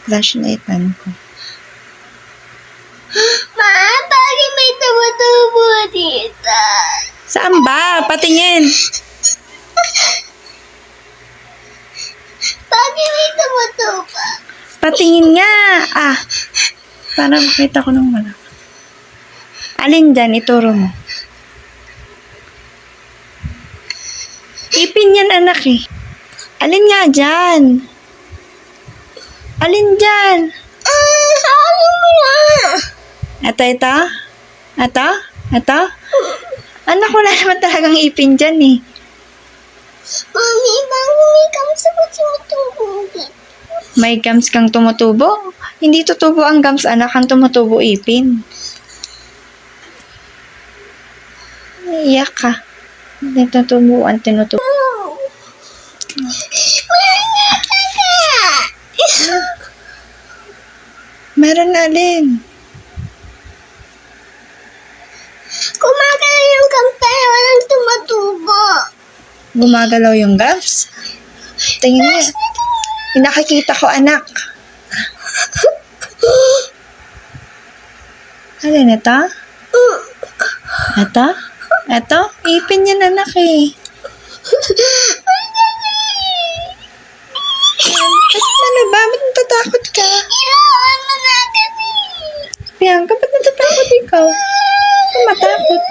Flashlightan ko. Ma, bakit may tumutubo dito? Saan ba? Patingin. Bakit may tumutubo? Patingin nga. Para makita ko ng malaki. Alin dyan? Ituro mo. Ipin yan, anak eh. Alin nga dyan? Alin dyan? Ano mo yan? Ito? Anak, wala naman talagang ipin dyan eh. Mami, bakit may kamsa mo tumutubo dito? May gums kang tumutubo? Hindi tutubo ang gums, anak. Ang tumutubo ipin. Iyak ka. Hindi tutubo ang tinutubo. Meron na alin. Kumagalaw yung kamsa, walang tumutubo. Gumagalaw yung gums? Tingin niya. Nakikita ko, anak. Alin ito? Ito? Ipin yan, anak eh. Ano ba? Ba't natatakot ka? Ilawan mo na kasi. Bianca, ba't natatakot ikaw? Ba't matakot?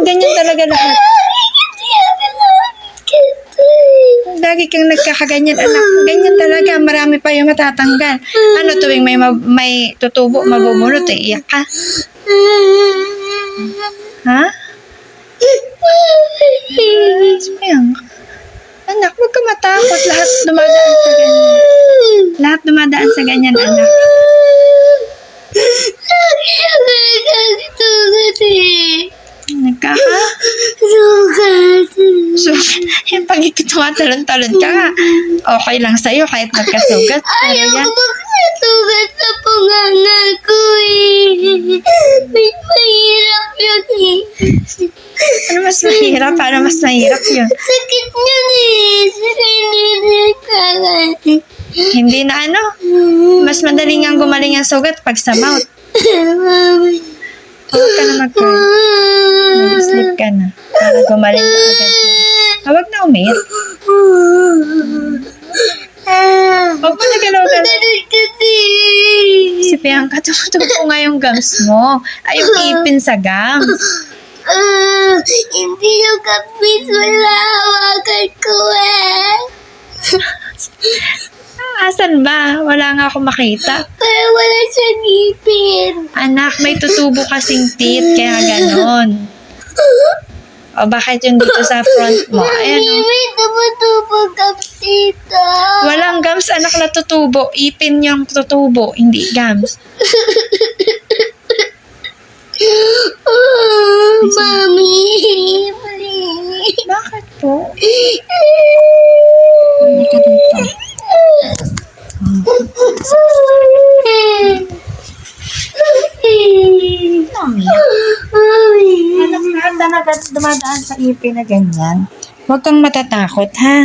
Ganyan talaga lahat. Kasi ako nakakita. Lagi kang nagkakaganyan, anak. Ganyan talaga. Marami pa yung matatanggal. Ano, tuwing may tutubo, mabubulot eh. Iyak ka. Ha? Bianca. Anak, huwag ka matakot. Lahat dumadaan sa ganyan. Lahat dumadaan sa ganyan, anak. Nagkakasugat eh. Nagkaka? Sugat. So, yung pag tumatalon-talon ka, okay lang sa'yo kahit magkasugat. Pero Ayaw yan, ko magkasugat sa punganga ko eh. Mahirap yun eh. ano mas mahirap? Paano mas mahirap yun? Sakit yun eh. Hindi na ano? Mas madaling ang gumaling ang sugat pag sa mouth. Huwag ka na mag-cry. Mag-sleep ka na. Para gumaling na agad yun. Huwag na umiyak. Huwag mo nagalaw ka na. Si Bianca, tumutubo nga yung gums mo. Ay, yung ipin sa gums. Hindi yung kapit. Wala hawakan ko eh. Asan ba? Wala nga ako makita. Pero wala siyang ngipin. Anak, may tutubo kasing teeth, kaya ganon. O, bakit yung dito sa front mo? Ayan o. May tumutubo kapsita. Walang gums, anak, na tutubo. Ipin yung tutubo, hindi gums. Mami, please. Bakit po? Ano ka dito? Anak, lahat na dumadaan sa ipin na ganyan. Huwag kang matatakot, ha?